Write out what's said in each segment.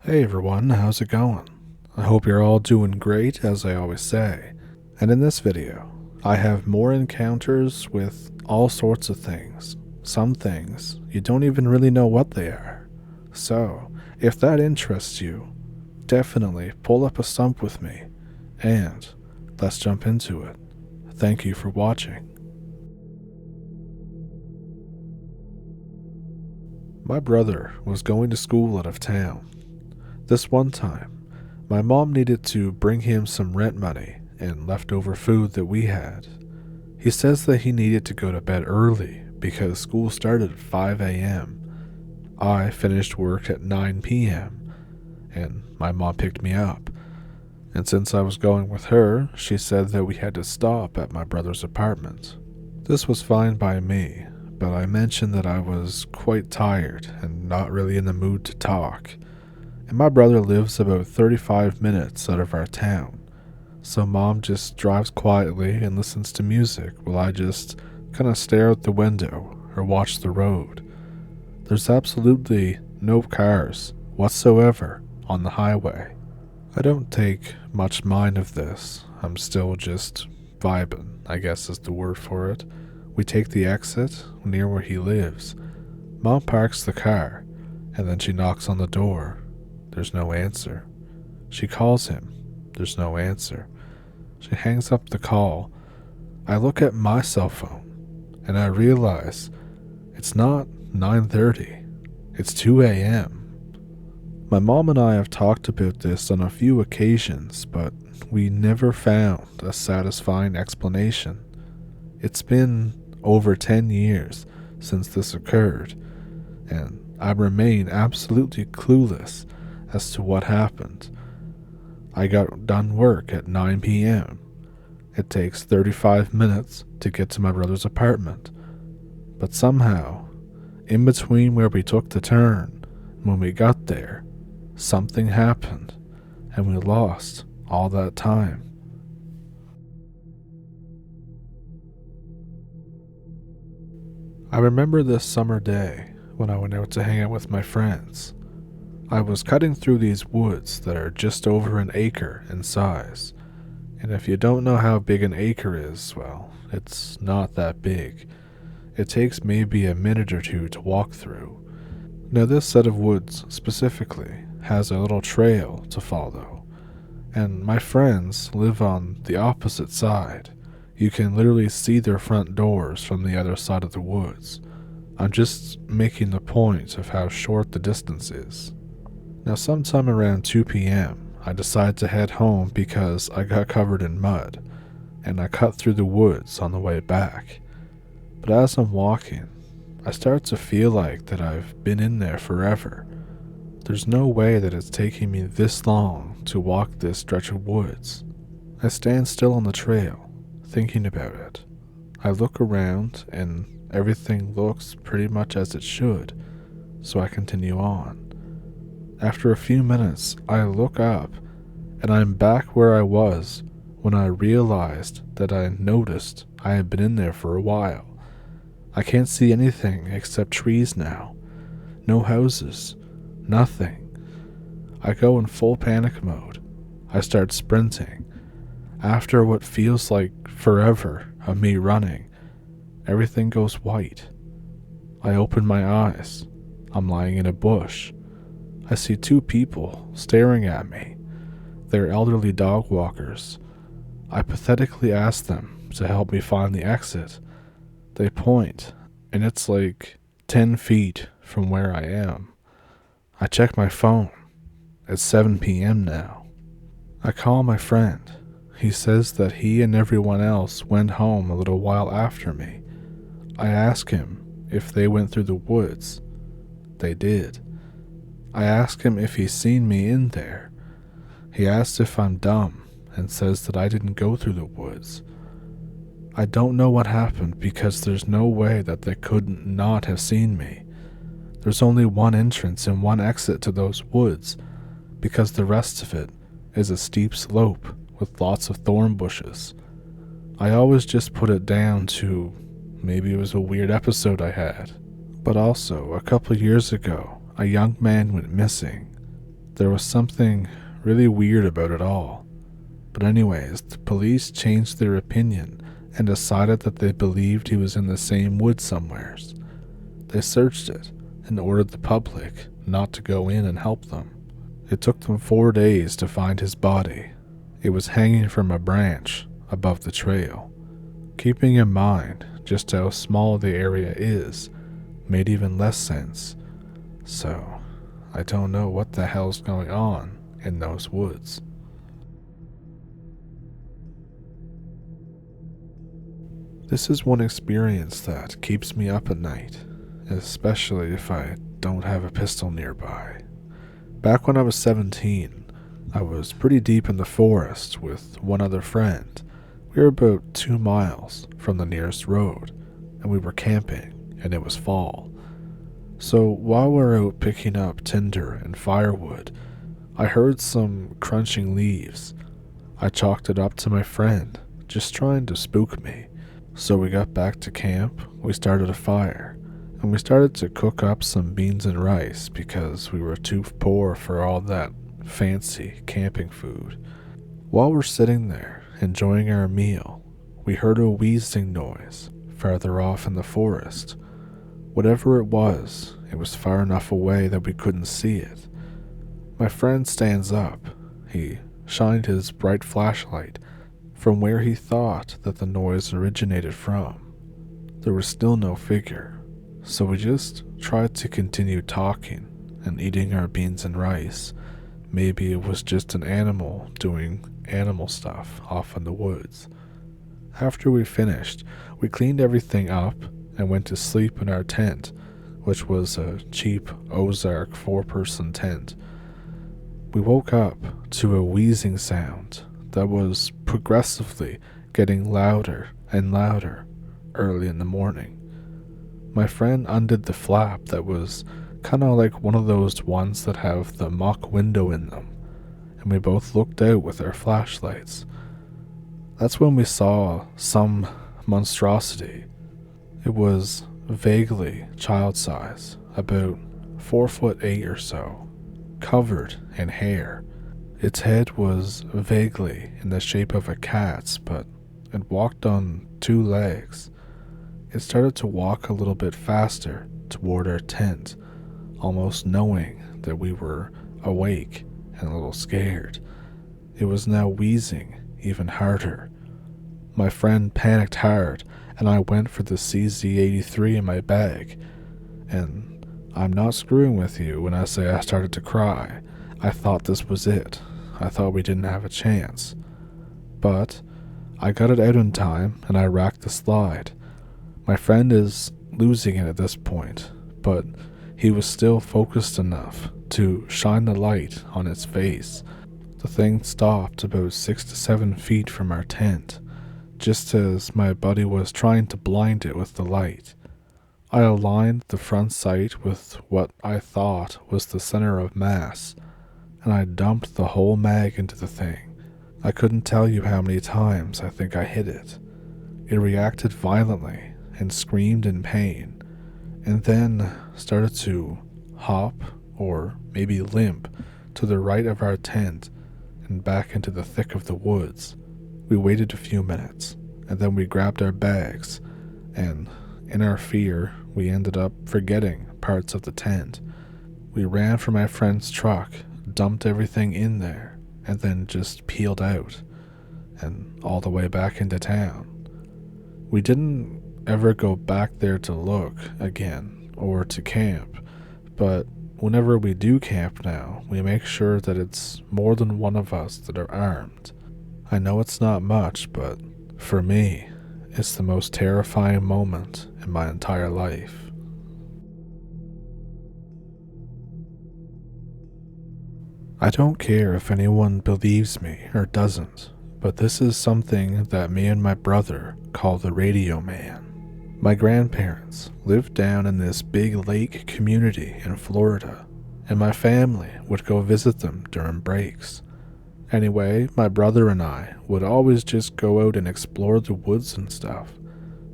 Hey everyone, how's it going? I hope you're all doing great, as I always say. And in this video, I have more encounters with all sorts of things. Some things you don't even really know what they are. So, if that interests you, definitely pull up a stump with me, and let's jump into it. Thank you for watching. My brother was going to school out of town. This one time, my mom needed to bring him some rent money and leftover food that we had. He says that he needed to go to bed early because school started at 5 a.m. I finished work at 9 p.m. and my mom picked me up. And since I was going with her, she said that we had to stop at my brother's apartment. This was fine by me, but I mentioned that I was quite tired and not really in the mood to talk. And my brother lives about 35 minutes out of our town, so mom just drives quietly and listens to music while I just kind of stare out the window or watch the road. There's absolutely no cars whatsoever on the highway. I don't take much mind of this. I'm still just vibing, I guess is the word for it. We take the exit near where he lives. Mom parks the car, and then she knocks on the door. There's no answer. She calls him. There's no answer. She hangs up the call. I look at my cell phone, and I realize it's not 9:30. It's 2 a.m. My mom and I have talked about this on a few occasions, but we never found a satisfying explanation. It's been over 10 years since this occurred, and I remain absolutely clueless as to what happened. I got done work at 9 p.m. It takes 35 minutes to get to my brother's apartment, but somehow, in between where we took the turn, when we got there, something happened, and we lost all that time. I remember this summer day when I went out to hang out with my friends. I was cutting through these woods that are just over an acre in size, and if you don't know how big an acre is, well, it's not that big. It takes maybe a minute or two to walk through. Now this set of woods specifically has a little trail to follow, and my friends live on the opposite side. You can literally see their front doors from the other side of the woods. I'm just making the point of how short the distance is. Now sometime around 2 p.m., I decide to head home because I got covered in mud, and I cut through the woods on the way back. But as I'm walking, I start to feel like that I've been in there forever. There's no way that it's taking me this long to walk this stretch of woods. I stand still on the trail, thinking about it. I look around, and everything looks pretty much as it should, so I continue on. After a few minutes, I look up, and I'm back where I was when I realized that I noticed I had been in there for a while. I can't see anything except trees now. No houses. Nothing. I go in full panic mode. I start sprinting. After what feels like forever of me running, everything goes white. I open my eyes. I'm lying in a bush. I see two people staring at me. They're elderly dog walkers. I pathetically ask them to help me find the exit. They point, and it's like 10 feet from where I am. I check my phone. It's 7 p.m. now. I call my friend. He says that he and everyone else went home a little while after me. I ask him if they went through the woods. They did. I ask him if he's seen me in there. He asks if I'm dumb and says that I didn't go through the woods. I don't know what happened because there's no way that they couldn't not have seen me. There's only one entrance and one exit to those woods because the rest of it is a steep slope with lots of thorn bushes. I always just put it down to maybe it was a weird episode I had, but also a couple years ago, a young man went missing. There was something really weird about it all. But anyways, the police changed their opinion and decided that they believed he was in the same woods somewheres. They searched it and ordered the public not to go in and help them. It took them 4 days to find his body. It was hanging from a branch above the trail. Keeping in mind just how small the area is made even less sense. So, I don't know what the hell's going on in those woods. This is one experience that keeps me up at night, especially if I don't have a pistol nearby. Back when I was 17, I was pretty deep in the forest with one other friend. We were about 2 miles from the nearest road, and we were camping, and it was fall. So while we were out picking up tinder and firewood, I heard some crunching leaves. I chalked it up to my friend, just trying to spook me. So we got back to camp, we started a fire, and we started to cook up some beans and rice because we were too poor for all that fancy camping food. While we're sitting there, enjoying our meal, we heard a wheezing noise farther off in the forest. Whatever it was far enough away that we couldn't see it. My friend stands up. He shined his bright flashlight from where he thought that the noise originated from. There was still no figure, so we just tried to continue talking and eating our beans and rice. Maybe it was just an animal doing animal stuff off in the woods. After we finished, we cleaned everything up and went to sleep in our tent, which was a cheap Ozark 4-person tent. We woke up to a wheezing sound that was progressively getting louder and louder early in the morning. My friend undid the flap that was kind of like one of those ones that have the mock window in them, and we both looked out with our flashlights. That's when we saw some monstrosity. It was vaguely child size, about 4'8" or so, covered in hair. Its head was vaguely in the shape of a cat's, but it walked on 2 legs. It started to walk a little bit faster toward our tent, almost knowing that we were awake and a little scared. It was now wheezing even harder. My friend panicked hard, and I went for the CZ83 in my bag. And I'm not screwing with you when I say I started to cry. I thought this was it. I thought we didn't have a chance. But I got it out in time, and I racked the slide. My friend is losing it at this point, but he was still focused enough to shine the light on its face. The thing stopped about 6 to 7 feet from our tent, just as my buddy was trying to blind it with the light. I aligned the front sight with what I thought was the center of mass, and I dumped the whole mag into the thing. I couldn't tell you how many times I think I hit it. It reacted violently and screamed in pain, and then started to hop, or maybe limp, to the right of our tent and back into the thick of the woods. We waited a few minutes, and then we grabbed our bags, and in our fear, we ended up forgetting parts of the tent. We ran for my friend's truck, dumped everything in there, and then just peeled out, and all the way back into town. We didn't ever go back there to look again, or to camp, but whenever we do camp now, we make sure that it's more than one of us that are armed. I know it's not much, but for me, it's the most terrifying moment in my entire life. I don't care if anyone believes me or doesn't, but this is something that me and my brother call the radio man. My grandparents lived down in this big lake community in Florida, and my family would go visit them during breaks. Anyway, my brother and I would always just go out and explore the woods and stuff.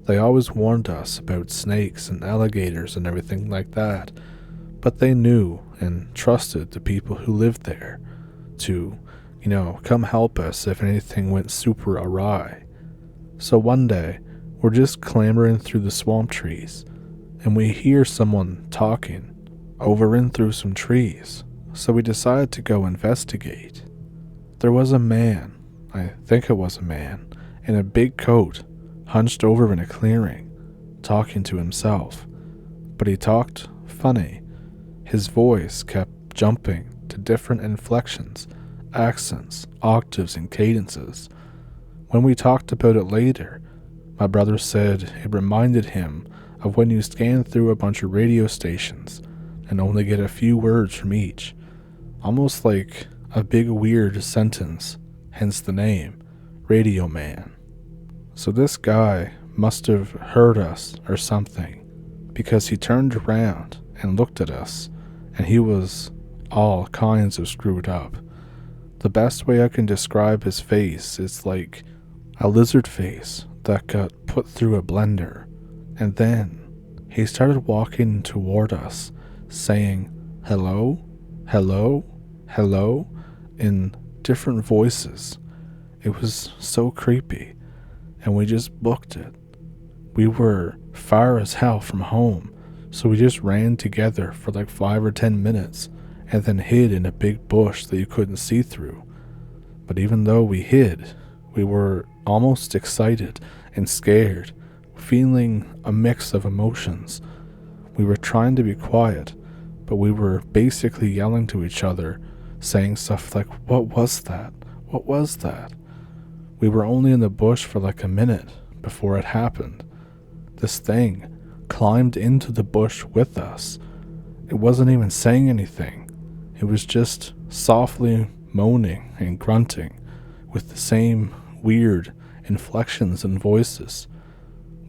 They always warned us about snakes and alligators and everything like that, but they knew and trusted the people who lived there to, come help us if anything went super awry. So one day, we're just clambering through the swamp trees, and we hear someone talking over and through some trees, so we decided to go investigate. There was a man, I think it was a man, in a big coat, hunched over in a clearing, talking to himself. But he talked funny. His voice kept jumping to different inflections, accents, octaves, and cadences. When we talked about it later, my brother said it reminded him of when you scan through a bunch of radio stations and only get a few words from each, almost like a big weird sentence, hence the name, Radio Man. So this guy must have heard us or something, because he turned around and looked at us, and he was all kinds of screwed up. The best way I can describe his face is like a lizard face that got put through a blender. And then he started walking toward us, saying, "Hello, hello, hello," in different voices. It was so creepy, and we just booked it. We were far as hell from home, so we just ran together for like 5 or 10 minutes, and then hid in a big bush that you couldn't see through. But even though we hid, we were almost excited and scared, feeling a mix of emotions. We were trying to be quiet, but we were basically yelling to each other, saying stuff like, "What was that? What was that?" We were only in the bush for like a minute before it happened. This thing climbed into the bush with us. It wasn't even saying anything. It was just softly moaning and grunting with the same weird inflections and voices.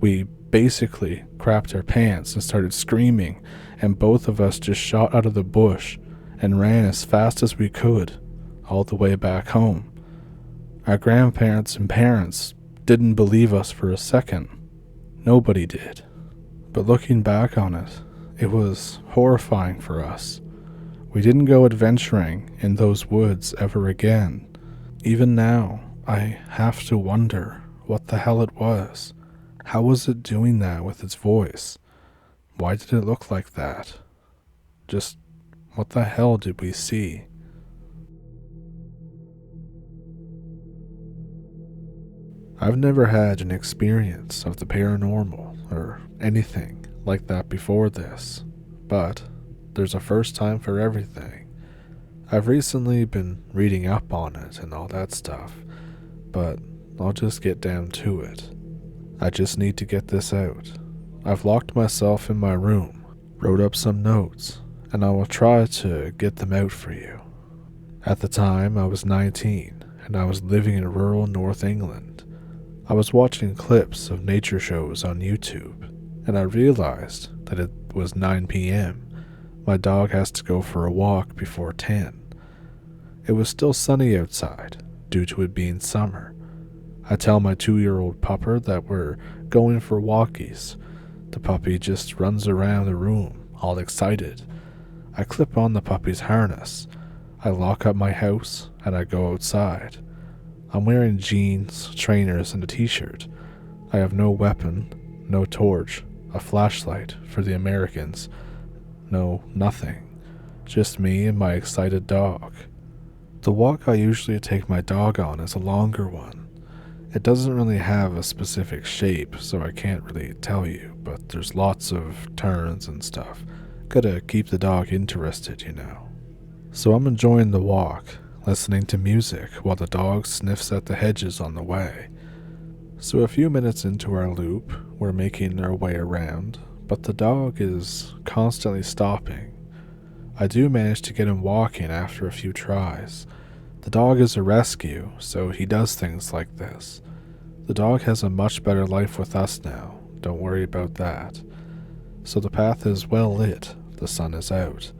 We basically crapped our pants and started screaming, and both of us just shot out of the bush and ran as fast as we could all the way back home. Our grandparents and parents didn't believe us for a second. Nobody did. But looking back on it, it was horrifying for us. We didn't go adventuring in those woods ever again. Even now, I have to wonder what the hell it was. How was it doing that with its voice? Why did it look like that? Just what the hell did we see? I've never had an experience of the paranormal or anything like that before this, but there's a first time for everything. I've recently been reading up on it and all that stuff, but I'll just get down to it. I just need to get this out. I've locked myself in my room, wrote up some notes, and I will try to get them out for you. At the time, I was 19, and I was living in rural North England. I was watching clips of nature shows on YouTube, and I realized that it was 9 p.m. My dog has to go for a walk before 10. It was still sunny outside, due to it being summer. I tell my 2-year-old pupper that we're going for walkies. The puppy just runs around the room, all excited. I clip on the puppy's harness. I lock up my house, and I go outside. I'm wearing jeans, trainers, and a t-shirt. I have no weapon, no torch, a flashlight for the Americans. No, nothing. Just me and my excited dog. The walk I usually take my dog on is a longer one. It doesn't really have a specific shape, so I can't really tell you, but there's lots of turns and stuff. Gotta keep the dog interested, So I'm enjoying the walk, listening to music while the dog sniffs at the hedges on the way. So a few minutes into our loop, we're making our way around, but the dog is constantly stopping. I do manage to get him walking after a few tries. The dog is a rescue, so he does things like this. The dog has a much better life with us now, don't worry about that. So the path is well lit, the sun is out.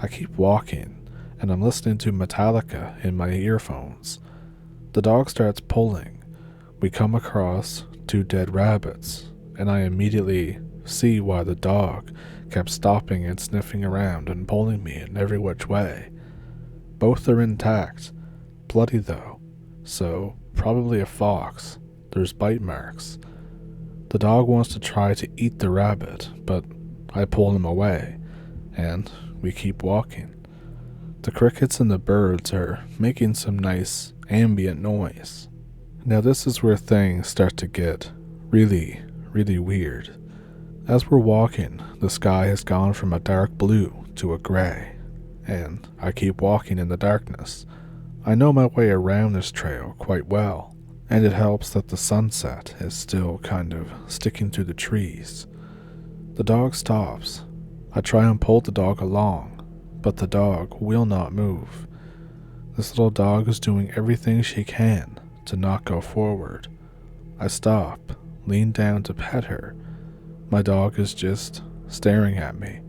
I keep walking, and I'm listening to Metallica in my earphones. The dog starts pulling. We come across 2 dead rabbits, and I immediately see why the dog kept stopping and sniffing around and pulling me in every which way. Both are intact, bloody though, so probably a fox. There's bite marks. The dog wants to try to eat the rabbit, but I pull him away, and we keep walking. The crickets and the birds are making some nice ambient noise. Now this is where things start to get really, really weird. As we're walking, the sky has gone from a dark blue to a gray, and I keep walking in the darkness. I know my way around this trail quite well, and it helps that the sunset is still kind of sticking through the trees. The dog stops. I try and pull the dog along, but the dog will not move. This little dog is doing everything she can to not go forward. I stop, lean down to pet her. My dog is just staring at me,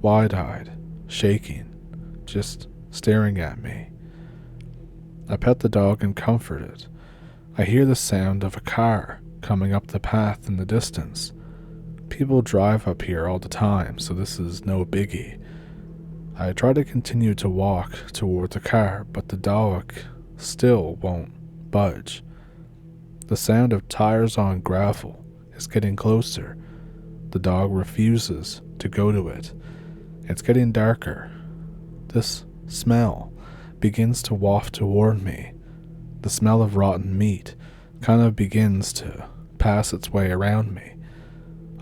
wide-eyed, shaking, just staring at me. I pet the dog and comfort it. I hear the sound of a car coming up the path in the distance. People drive up here all the time, so this is no biggie. I try to continue to walk toward the car, but the dog still won't budge. The sound of tires on gravel is getting closer. The dog refuses to go to it. It's getting darker. This smell begins to waft toward me. The smell of rotten meat kind of begins to pass its way around me.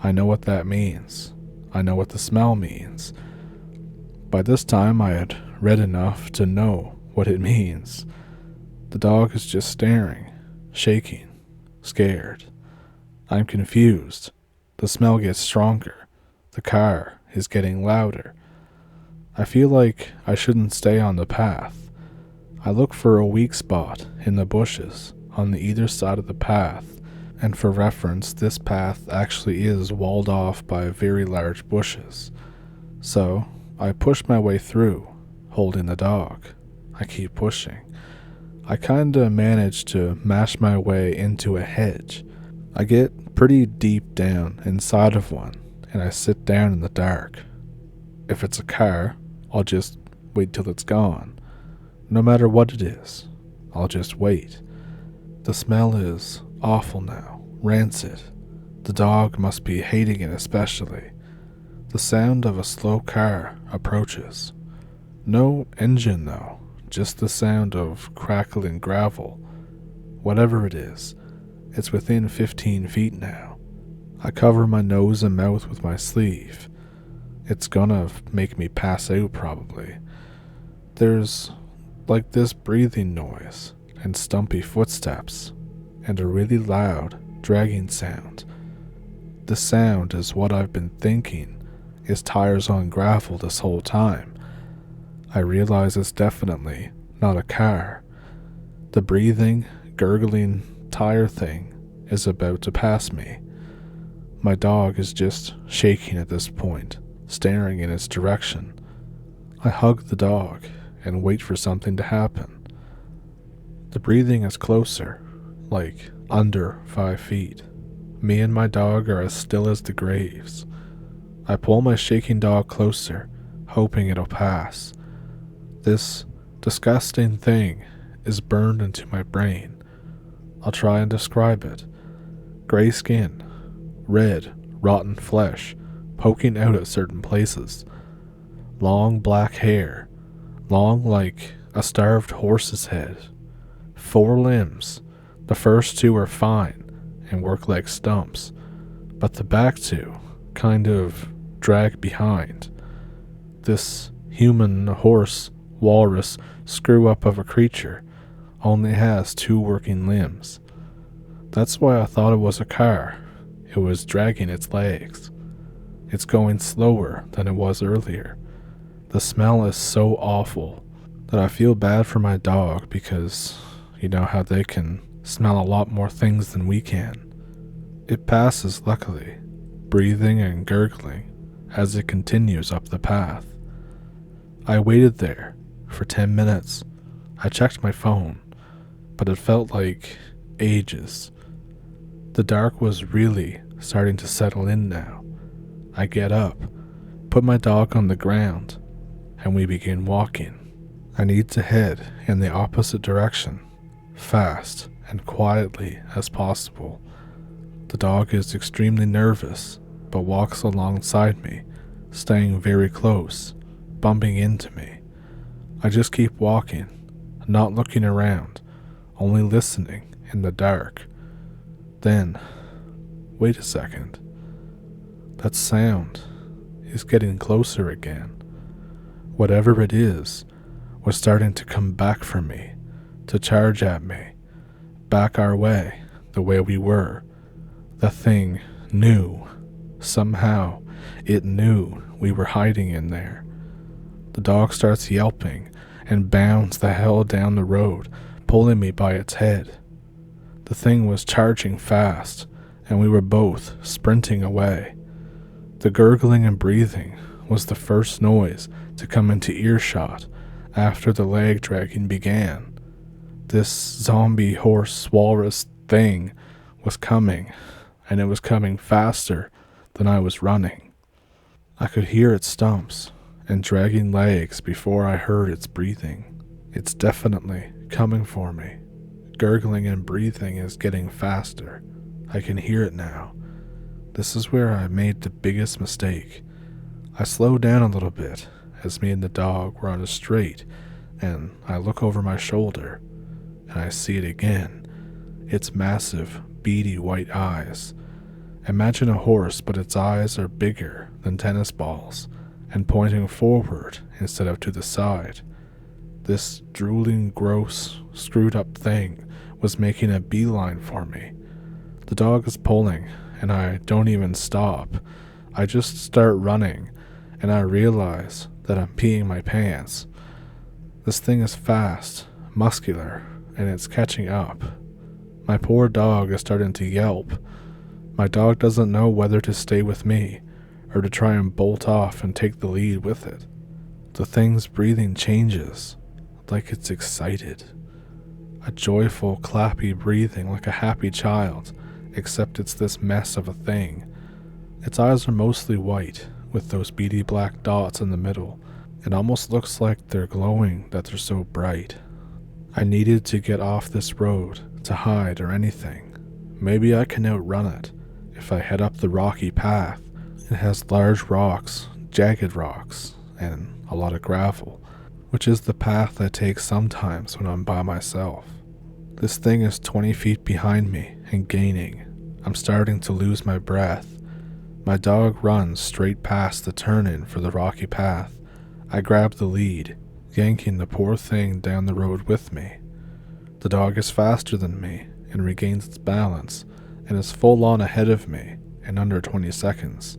I know what that means. I know what the smell means. By this time I had read enough to know what it means. The dog is just staring, shaking, scared. I'm confused. The smell gets stronger. The car is getting louder. I feel like I shouldn't stay on the path. I look for a weak spot in the bushes on the either side of the path, and for reference, this path actually is walled off by very large bushes. So I push my way through, holding the dog. I keep pushing. I kinda manage to mash my way into a hedge. I get pretty deep down inside of one, and I sit down in the dark. If it's a car, I'll just wait till it's gone. No matter what it is, I'll just wait. The smell is awful now, rancid. The dog must be hating it especially. The sound of a slow car approaches. No engine though, just the sound of crackling gravel. Whatever it is, it's within 15 feet now. I cover my nose and mouth with my sleeve. It's gonna make me pass out probably. There's like this breathing noise and stumpy footsteps and a really loud dragging sound. The sound is what I've been thinking is tires on gravel this whole time. I realize it's definitely not a car. The breathing, gurgling tire thing is about to pass me. My dog is just shaking at this point, staring in its direction. I hug the dog and wait for something to happen. The breathing is closer, like under 5 feet. Me and my dog are as still as the graves. I pull my shaking dog closer, hoping it'll pass. This disgusting thing is burned into my brain. I'll try and describe it. Gray skin, red, rotten flesh, poking out at certain places. Long black hair, long like a starved horse's head. 4 limbs. The first 2 are fine and work like stumps, but the back 2 kind of drag behind. This human, horse, walrus screw up of a creature only has 2 working limbs. That's why I thought it was a car. It was dragging its legs. It's going slower than it was earlier. The smell is so awful that I feel bad for my dog because you know how they can smell a lot more things than we can. It passes luckily, breathing and gurgling as it continues up the path. I waited there for 10 minutes. I checked my phone, but it felt like ages. The dark was really starting to settle in now. I get up, put my dog on the ground, and we begin walking. I need to head in the opposite direction, fast and quietly as possible. The dog is extremely nervous, but walks alongside me, staying very close, bumping into me. I just keep walking, not looking around, only listening in the dark. Then, wait a second. That sound is getting closer again. Whatever it is was starting to come back for me, to charge at me, back our way, the way we were. The thing knew. Somehow, it knew we were hiding in there. The dog starts yelping and bounds the hell down the road, pulling me by its head. The thing was charging fast, and we were both sprinting away. The gurgling and breathing was the first noise to come into earshot after the leg dragging began. This zombie horse walrus thing was coming, and it was coming faster than I was running. I could hear its stumps and dragging legs before I heard its breathing. It's definitely coming for me. Gurgling and breathing is getting faster. I can hear it now. This is where I made the biggest mistake. I slowed down a little bit as me and the dog were on a straight, and I look over my shoulder, and I see it again. Its massive, beady white eyes. Imagine a horse, but its eyes are bigger than tennis balls and pointing forward instead of to the side. This drooling, gross, screwed up thing was making a beeline for me. The dog is pulling, and I don't even stop. I just start running, and I realize that I'm peeing my pants. This thing is fast, muscular, and it's catching up. My poor dog is starting to yelp. My dog doesn't know whether to stay with me or to try and bolt off and take the lead with it. The thing's breathing changes, like it's excited. A joyful, clappy breathing like a happy child, except it's this mess of a thing. Its eyes are mostly white, with those beady black dots in the middle. It almost looks like they're glowing that they're so bright. I needed to get off this road to hide or anything. Maybe I can outrun it if I head up the rocky path. It has large rocks, jagged rocks, and a lot of gravel, which is the path I take sometimes when I'm by myself. This thing is 20 feet behind me and gaining. I'm starting to lose my breath. My dog runs straight past the turn-in for the rocky path. I grab the lead, yanking the poor thing down the road with me. The dog is faster than me and regains its balance and is full on ahead of me in under 20 seconds.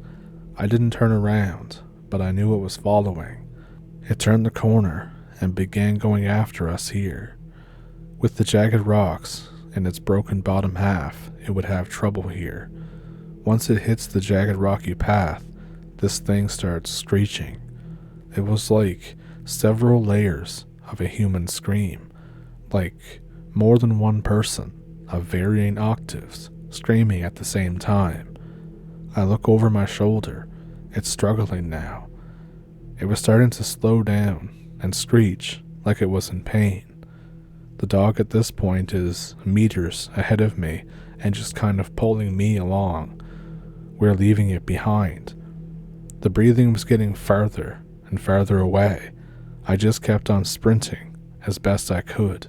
I didn't turn around, but I knew it was following. It turned the corner and began going after us here. With the jagged rocks and its broken bottom half, it would have trouble here. Once it hits the jagged rocky path, this thing starts screeching. It was like several layers of a human scream, like more than one person of varying octaves screaming at the same time. I look over my shoulder. It's struggling now. It was starting to slow down and screech like it was in pain. The dog at this point is meters ahead of me and just kind of pulling me along. We're leaving it behind. The breathing was getting farther and farther away. I just kept on sprinting as best I could.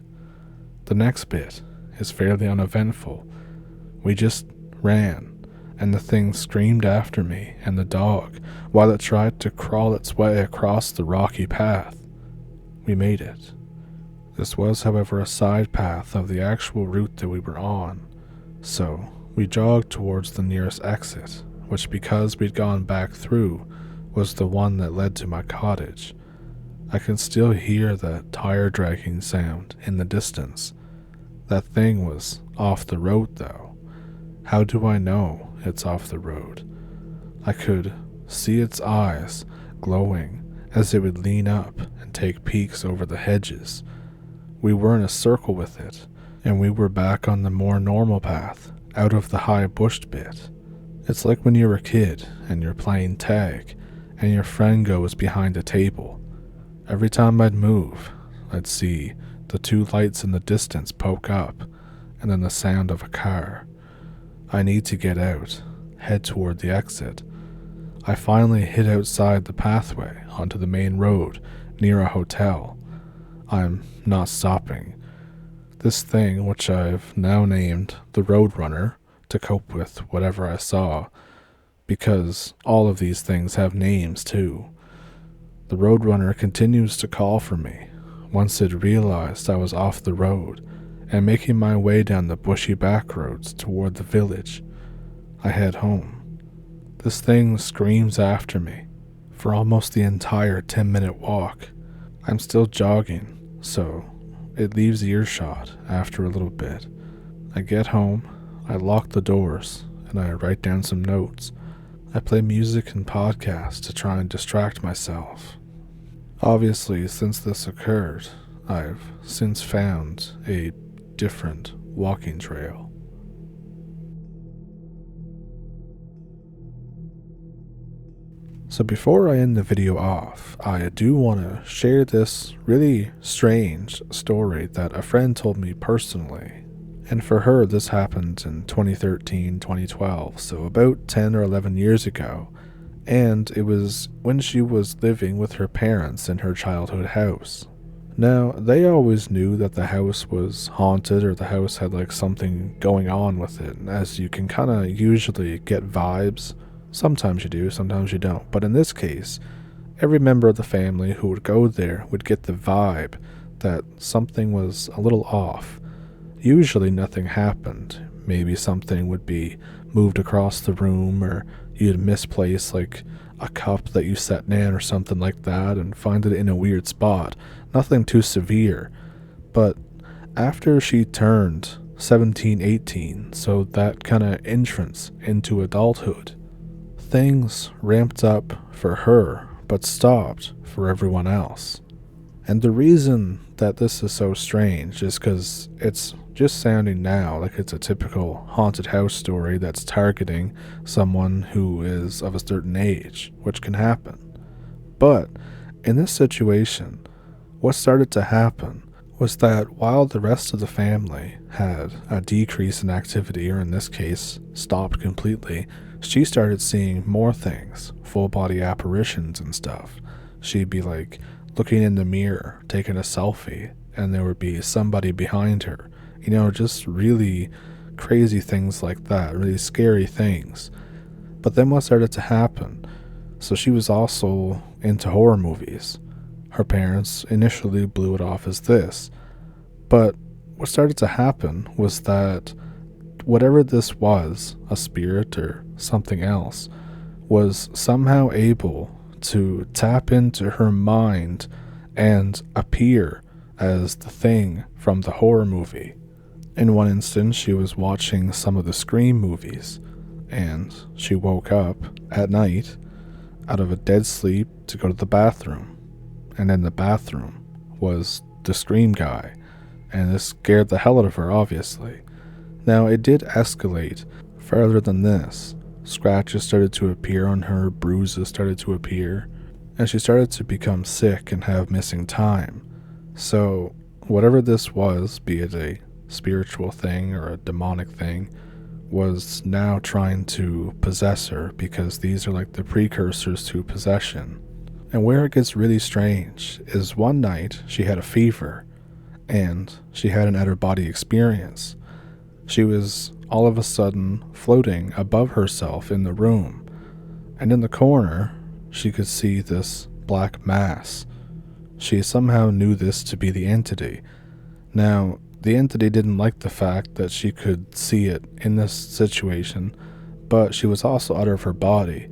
The next bit is fairly uneventful. We just ran, and the thing screamed after me and the dog while it tried to crawl its way across the rocky path. We made it. This was, however, a side path of the actual route that we were on, so we jogged towards the nearest exit, which, because we'd gone back through, was the one that led to my cottage. I can still hear that tire dragging sound in the distance. That thing was off the road, though. How do I know it's off the road? I could see its eyes glowing as it would lean up and take peeks over the hedges. We were in a circle with it, and we were back on the more normal path, out of the high bushed bit. It's like when you're a kid and you're playing tag, and your friend goes behind a table. Every time I'd move, I'd see the two lights in the distance poke up, and then the sound of a car. I need to get out, head toward the exit. I finally hit outside the pathway onto the main road near a hotel. I'm not stopping. This thing, which I've now named the Roadrunner to cope with whatever I saw, because all of these things have names too. The Roadrunner continues to call for me once it realized I was off the road and making my way down the bushy back roads toward the village. I head home. This thing screams after me for almost the entire 10-minute walk. I'm still jogging, so it leaves earshot after a little bit. I get home, I lock the doors, and I write down some notes. I play music and podcasts to try and distract myself. Obviously, since this occurred, I've since found a different walking trail. So before I end the video off, I do want to share this really strange story that a friend told me personally. And for her, this happened in 2013, 2012, so about 10 or 11 years ago. And it was when she was living with her parents in her childhood house. Now, they always knew that the house was haunted or the house had like something going on with it, as you can kind of usually get vibes. Sometimes you do, sometimes you don't. But in this case, every member of the family who would go there would get the vibe that something was a little off. Usually nothing happened. Maybe something would be moved across the room, or you'd misplace like a cup that you set down or something like that and find it in a weird spot. Nothing too severe. But after she turned 17, 18, so that kind of entrance into adulthood, things ramped up for her, but stopped for everyone else. And the reason that this is so strange is because it's just sounding now like it's a typical haunted house story that's targeting someone who is of a certain age, which can happen. But in this situation, what started to happen was that while the rest of the family had a decrease in activity, or in this case, stopped completely, she started seeing more things, full body apparitions and stuff. She'd be like looking in the mirror, taking a selfie, and there would be somebody behind her. You know, just really crazy things like that, really scary things. But then what started to happen? So she was also into horror movies. Her parents initially blew it off as this. But what started to happen was that whatever this was, a spirit or something else, was somehow able to tap into her mind and appear as the thing from the horror movie. In one instance, she was watching some of the Scream movies, and she woke up at night out of a dead sleep to go to the bathroom. And in the bathroom was the Scream guy, and this scared the hell out of her, obviously. Now, it did escalate further than this. Scratches started to appear on her, bruises started to appear, and she started to become sick and have missing time. So, whatever this was, be it a spiritual thing or a demonic thing, was now trying to possess her, because these are like the precursors to possession. And where it gets really strange is one night she had a fever, and she had an out-of-body experience. She was all of a sudden floating above herself in the room, and in the corner she could see this black mass. She somehow knew this to be the entity. Now, the entity didn't like the fact that she could see it in this situation, but she was also out of her body.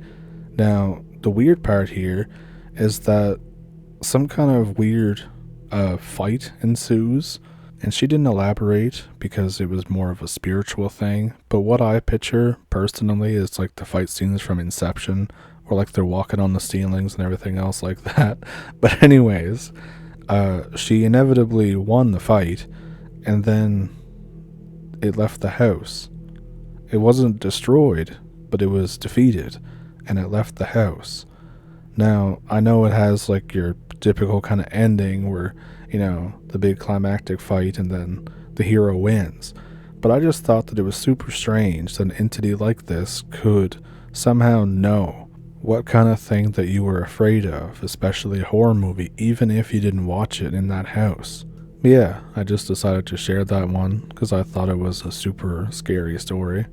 Now, the weird part here is that some kind of weird fight ensues. And she didn't elaborate because it was more of a spiritual thing. But what I picture personally is like the fight scenes from Inception, where like they're walking on the ceilings and everything else like that. But anyways, she inevitably won the fight, and then it left the house. It wasn't destroyed, but it was defeated, and it left the house. Now, I know it has like your typical kind of ending where, the big climactic fight and then the hero wins. But I just thought that it was super strange that an entity like this could somehow know what kind of thing that you were afraid of, especially a horror movie, even if you didn't watch it in that house. But yeah, I just decided to share that one because I thought it was a super scary story.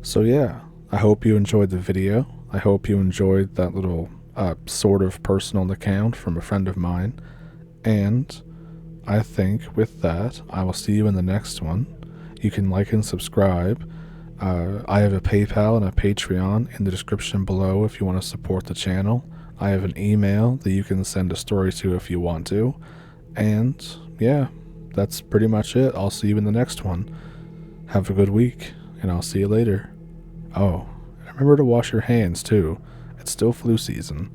So yeah, I hope you enjoyed the video. I hope you enjoyed that little sort of personal account from a friend of mine. And I think with that, I will see you in the next one. You can like and subscribe. I have a PayPal and a Patreon in the description below if you want to support the channel. I have an email that you can send a story to if you want to. And yeah, that's pretty much it. I'll see you in the next one. Have a good week, and I'll see you later. Oh, remember to wash your hands too. It's still flu season.